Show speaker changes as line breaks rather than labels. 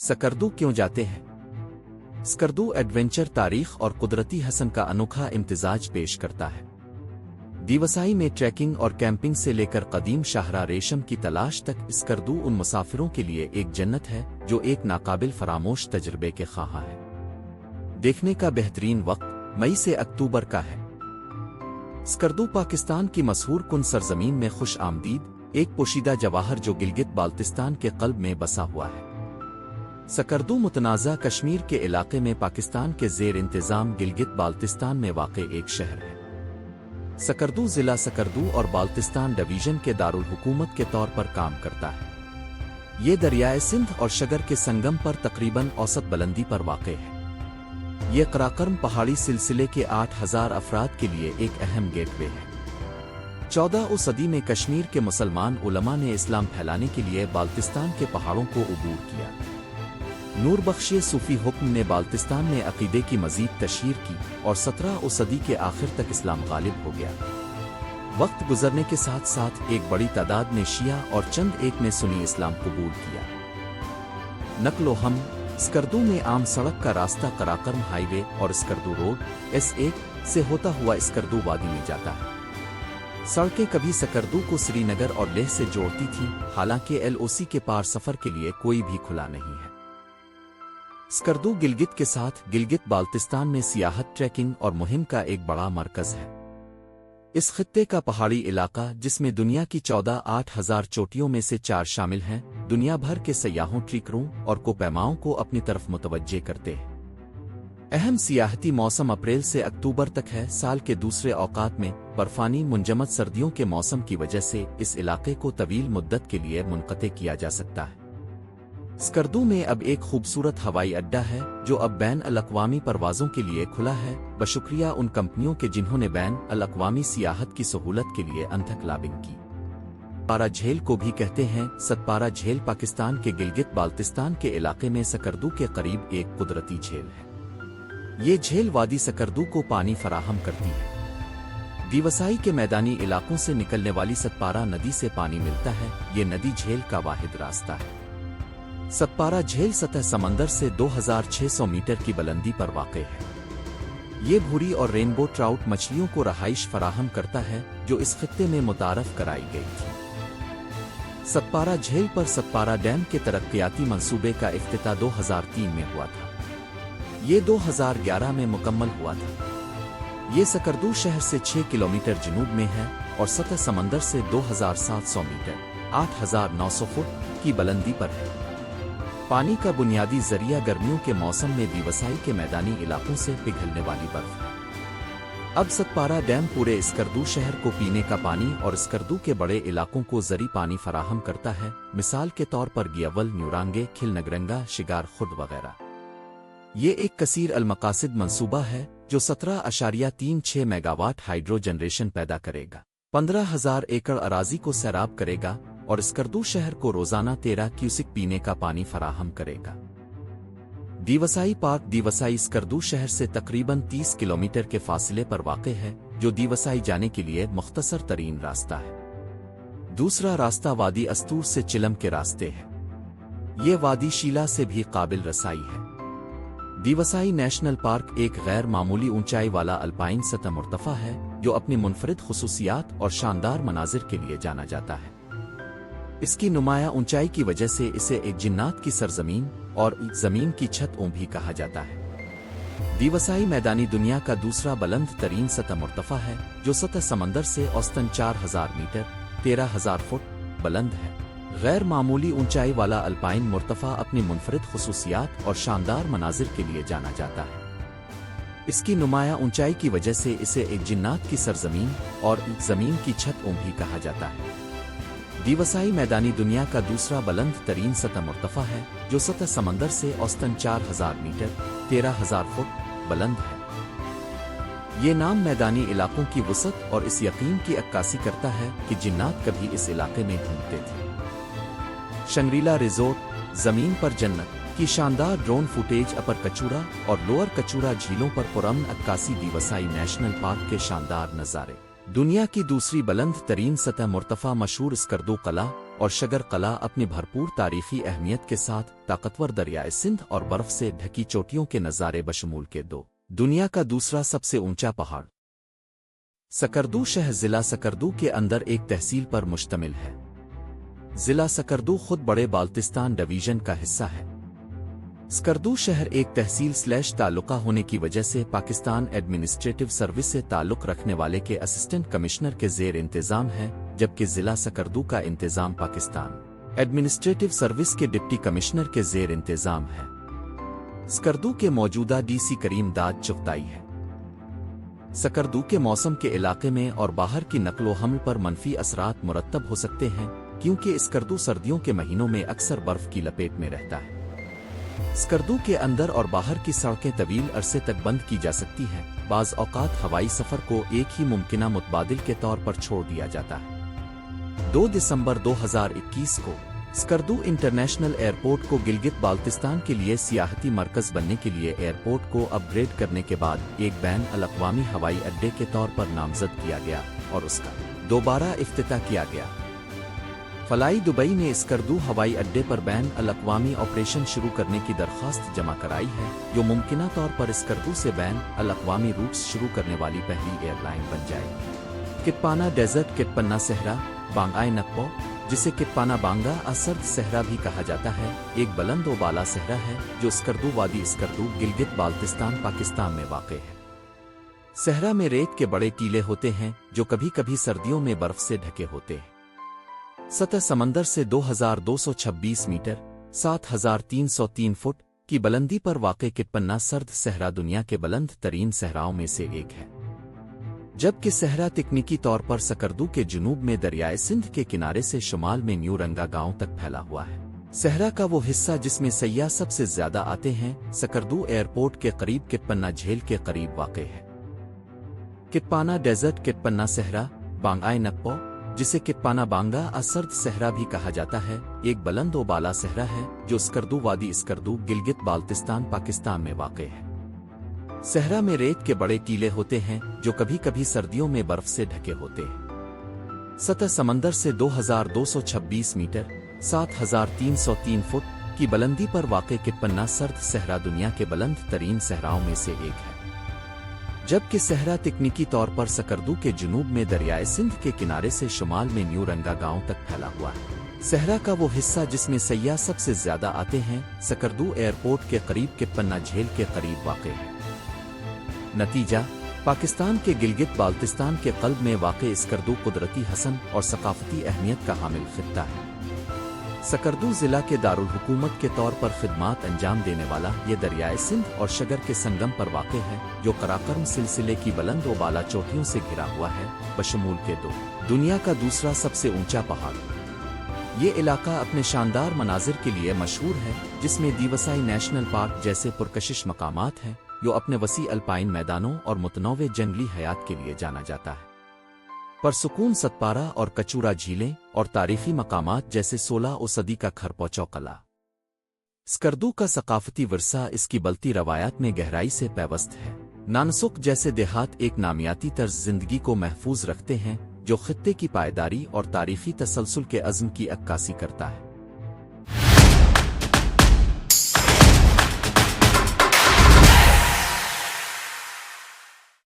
सकर्दू क्यों जाते हैं? स्कर्दू एडवेंचर तारीख और कुदरती हसन का अनोखा इम्तिजाज पेश करता है। दीवसाई में ट्रैकिंग और कैंपिंग से लेकर कदीम शाहरा रेशम की तलाश तक स्कर्दू उन मुसाफिरों के लिए एक जन्नत है जो एक नाकाबिल फरामोश तजुर्बे के ख्वाह है। देखने का बेहतरीन वक्त मई से अक्टूबर का है। स्कर्दू पाकिस्तान की मशहूर कुन सरजमीन में खुश आमदीद एक पोशीदा जवाहर जो गिलगित बाल्तिस्तान के कल्ब में बसा हुआ है। सकर्दू मुतनाज़ा कश्मीर के इलाके में पाकिस्तान के ज़ेर इंतज़ाम गिलगित बाल्तिस्तान में वाक़ एक शहर है। सकर्दू ज़िला सकर्दू और बाल्तिस्तान डिवीज़न के दारुल हुकूमत के तौर पर काम करता है। ये दरियाए सिंध और शगर के संगम पर तकरीबन औसत बुलंदी पर वाक़ है। ये कराकरम पहाड़ी सिलसिले के 8000 अफराद के लिए एक अहम गेटवे है। 14वीं सदी में कश्मीर के मुसलमान उलमा ने इस्लाम फैलाने के लिए बाल्तिस्तान के पहाड़ों को अबूर किया। नूर बख्शे सूफी हुक्म ने बाल्तिस्तान में अकीदे की मजीद तशहीर की और 17वीं सदी के आखिर तक इस्लाम गालिब हो गया। वक्त गुजरने के साथ साथ एक बड़ी तादाद ने शिया और चंद एक ने सुन्नी इस्लाम कबूल किया। नक्लो हम स्कर्दू में आम सड़क का रास्ता कराकरम हाईवे और स्कर्दू रोड S1 से होता हुआ स्कर्दू वादी में जाता है। सड़कें कभी सकर्दू को श्रीनगर और लेह से जोड़ती थीं, हालांकि LOC के पार सफर के लिए कोई भी खुला नहीं है। स्कर्दू गिलगित के साथ गिलगित बाल्तिस्तान में सियाहत, ट्रैकिंग और मुहिम का एक बड़ा मरकज है। इस खित्ते का पहाड़ी इलाका, जिसमें दुनिया की 14,000 चोटियों में से 4 शामिल हैं, दुनिया भर के सयाहों, ट्रिकरों और कोपैमाओं को अपनी तरफ मुतवज्जे करते हैं। अहम सियाहती मौसम अप्रैल से अक्टूबर तक है। साल के दूसरे औकात में बर्फानी मुंजमद सर्दियों के मौसम की वजह से इस इलाके को तवील मुद्दत के लिए मुनक़ते किया जा सकता है। स्कर्दू में अब एक खूबसूरत हवाई अड्डा है जो अब बैन अल-अक़वामी परवाज़ों के लिए खुला है, बशुक्रिया उन कंपनियों के जिन्होंने बैन अल-अक़वामी सियाहत की सहूलत के लिए अनथक लॉबिंग की। सतपारा झील को भी कहते हैं। सतपारा झील पाकिस्तान के गिलगित बाल्तिस्तान के इलाके में सकर्दू के करीब एक कुदरती झील है। ये झील वादी सकर्दू को पानी फराहम करती है। दीवसाई के मैदानी इलाकों से निकलने वाली सतपारा नदी से पानी मिलता है। ये नदी झील का वाहिद रास्ता है। सतपारा झील सतह समंदर से 2600 मीटर की बुलंदी पर वाक़ है। ये भूरी और रेनबो ट्राउट मछलियों को रहाइश फराहम करता है जो इस खित्ते में मुतारफ कराई गई थी। सतपारा झील पर सतपारा डैम के तरक्कियाती मंसूबे का इफ्तिताह 2003 में हुआ था। ये 2011 में मुकम्मल हुआ था। ये सकर्दू शहर से 6 किलोमीटर जनूब में है और सतह समंदर से 2700 मीटर 8900 फुट की बुलंदी पर है। पानी का बुनियादी जरिया गर्मियों के मौसम में दीवसाई के मैदानी इलाकों से पिघलने वाली बर्फ है। अब सतपारा डैम पूरे स्कर्दू शहर को पीने का पानी और स्कर्दू के बड़े इलाकों को जरी पानी फराहम करता है, मिसाल के तौर पर गियावल, न्यूरांगे, खिलनगरंगा, शिगार खुर्द वगैरह। ये एक कसीर अल-मकासिद मंसूबा है जो 17.36 मेगावाट हाइड्रो जनरेशन पैदा करेगा, 15,000 एकड़ अराजी को सैराब करेगा और स्कर्दू शहर को रोजाना 13 क्यूसिक पीने का पानी फराहम करेगा। दीवसाई पार्क दीवसाई स्कर्दू शहर से तकरीबन 30 किलोमीटर के फासले पर वाक़ है, जो दीवसाई जाने के लिए मुख्तसर तरीन रास्ता है। दूसरा रास्ता वादी अस्तूर से चिलम के रास्ते है। ये वादी शीला से भी काबिल रसाई है। दीवसाई नेशनल पार्क एक गैर मामूली ऊंचाई वाला अल्पाइन सतह मुर्तफा है जो अपनी मुनफरिद खुसूसियात और शानदार मनाजिर के लिए जाना जाता है। इसकी नुमाया ऊंचाई की वजह से इसे एक जिन्नात की सरजमीन और जमीन की छत भी कहा जाता है। दीवसाई मैदानी दुनिया का दूसरा बुलंद तरीन सतह मुर्तफा है जो सतह समंदर से औसतन 4000 मीटर 13,000 फुट बुलंद है। गैर मामूली ऊंचाई वाला अल्पाइन मुर्तफा अपनी मुनफरिद खुसूसियात और शानदार मनाजिर के लिए जाना जाता है। इसकी नुमाया ऊंचाई की वजह से इसे एक जिन्नात की सरजमीन और जमीन की छत भी कहा जाता है। दीवसाई मैदानी दुनिया का दूसरा बुलंद तरीन सतह मुर्तफा है जो सतह समंदर से औसतन 4000 मीटर 13,000 फुट बुलंद है। ये नाम मैदानी इलाकों की वसअत और इस यकीन की अक्कासी करता है कि जिन्नात कभी इस इलाके में घूमते थे। शंग्रीला रिजोर्ट जमीन पर जन्नत की शानदार ड्रोन फुटेज अपर कचूरा और लोअर कचूरा झीलों पर पुरअमन अक्कासी दीवसाई नेशनल पार्क के शानदार नज़ारे। दुनिया की दूसरी बुलंद तरीन सतह मुर्तफा मशहूर स्कर्दू कला اور شگر قلعہ اپنی بھرپور تاریخی اہمیت کے ساتھ طاقتور دریائے سندھ اور برف سے ڈھکی چوٹیوں کے نظارے بشمول کے دنیا کا دوسرا سب سے اونچا پہاڑ سکردو شہر ضلع سکردو کے اندر ایک تحصیل پر مشتمل ہے۔ ضلع سکردو خود بڑے بالتستان ڈویژن کا حصہ ہے۔ سکردو شہر ایک تحصیل تعلقہ ہونے کی وجہ سے پاکستان ایڈمنسٹریٹو سروس سے تعلق رکھنے والے کے اسسٹنٹ کمشنر کے زیر انتظام ہے، جبکہ ضلع سکردو کا انتظام پاکستان ایڈمنسٹریٹو سروس کے ڈپٹی کمشنر کے زیر انتظام ہے۔ سکردو کے موجودہ ڈی سی کریم داد چغتائی ہے۔ سکردو کے موسم کے علاقے میں اور باہر کی نقل و حمل پر منفی اثرات مرتب ہو سکتے ہیں، کیونکہ سکردو سردیوں کے مہینوں میں اکثر برف کی لپیٹ میں رہتا ہے۔ سکردو کے اندر اور باہر کی سڑکیں طویل عرصے تک بند کی جا سکتی ہیں، بعض اوقات ہوائی سفر کو ایک ہی ممکنہ متبادل کے طور پر چھوڑ دیا جاتا ہے۔ 2 دسمبر 2021 کو سکردو انٹرنیشنل ایئرپورٹ کو گلگت بالتستان کے لیے سیاحتی مرکز بننے کے لیے ایئرپورٹ کو اپ گریڈ کرنے کے بعد ایک بین الاقوامی ہوائی اڈے کے طور پر نامزد کیا گیا اور اس کا دوبارہ افتتاح کیا گیا۔ فلائی دبئی نے سکردو ہوائی اڈے پر بین الاقوامی آپریشن شروع کرنے کی درخواست جمع کرائی ہے، جو ممکنہ طور پر سکردو سے بین الاقوامی روٹس شروع کرنے والی پہلی ایئر لائن بن جائے گی۔ کٹپانا ڈیزرٹ کٹپنا صحرا بانگائے نکپو، جسے کٹپانا بانگا سرد صحرا بھی کہا جاتا ہے، ایک بلند و بالا صحرا ہے جو سکردو وادی سکردو گلگت بالتستان پاکستان میں واقع ہے۔ صحرا میں ریت کے بڑے ٹیلے ہوتے ہیں جو کبھی کبھی سردیوں میں برف سے ڈھکے ہوتے ہیں۔ سطح سمندر سے 2226 میٹر 7303 فٹ کی بلندی پر واقع کٹپنا سرد صحرا دنیا کے بلند ترین صحراؤں میں سے ایک ہے، جبکہ صحرا تکنیکی طور پر سکردو کے جنوب میں دریائے سندھ کے کنارے سے شمال میں نیو رنگا گاؤں تک پھیلا ہوا ہے۔ صحرا کا وہ حصہ جس میں سیاح سب سے زیادہ آتے ہیں سکردو ایئرپورٹ کے قریب کٹپنا جھیل کے قریب واقع ہے۔ کٹپانا ڈیزرٹ کٹپنا صحرا بانگائے نکپو، جسے کٹپانا بانگا سرد صحرا بھی کہا جاتا ہے، ایک بلند و بالا صحرا ہے جو سکردو وادی سکردو گلگت بالتستان پاکستان میں واقع ہے۔ صحرا میں ریت کے بڑے ٹیلے ہوتے ہیں جو کبھی کبھی سردیوں میں برف سے ڈھکے ہوتے ہیں۔ سطح سمندر سے 2226 میٹر 7303 فٹ کی بلندی پر واقع کٹپنا سرد صحرا دنیا کے بلند ترین صحراؤں میں سے ایک ہے، جبکہ صحرا تکنیکی طور پر سکردو کے جنوب میں دریائے سندھ کے کنارے سے شمال میں نیو رنگا گاؤں تک پھیلا ہوا ہے۔ صحرا کا وہ حصہ جس میں سیاح سب سے زیادہ آتے ہیں سکردو ایئرپورٹ کے قریب کٹپنا جھیل کے قریب واقع ہے۔ نتیجہ، پاکستان کے گلگت بالتستان کے قلب میں واقع سکردو قدرتی حسن اور ثقافتی اہمیت کا حامل خطہ ہے۔ سکردو ضلع کے دارالحکومت کے طور پر خدمات انجام دینے والا یہ دریائے سندھ اور شگر کے سنگم پر واقع ہے، جو قراقرم سلسلے کی بلند و بالا چوٹیوں سے گھرا ہوا ہے، بشمول کے دنیا کا دوسرا سب سے اونچا پہاڑ۔ یہ علاقہ اپنے شاندار مناظر کے لیے مشہور ہے، جس میں دیوسائی نیشنل پارک جیسے پرکشش مقامات ہیں، جو اپنے وسیع الپائن میدانوں اور متنوع جنگلی حیات کے لیے جانا جاتا ہے۔ پرسکون ستپارہ اور کچورا جھیلیں اور تاریخی مقامات جیسے 16 صدی کا کھرپوچو قلعہ۔ سکردو کا ثقافتی ورثہ اس کی بلتی روایات میں گہرائی سے پیوست ہے۔ نانسک جیسے دیہات ایک نامیاتی طرز زندگی کو محفوظ رکھتے ہیں جو خطے کی پائیداری اور تاریخی تسلسل کے عزم کی عکاسی کرتا ہے۔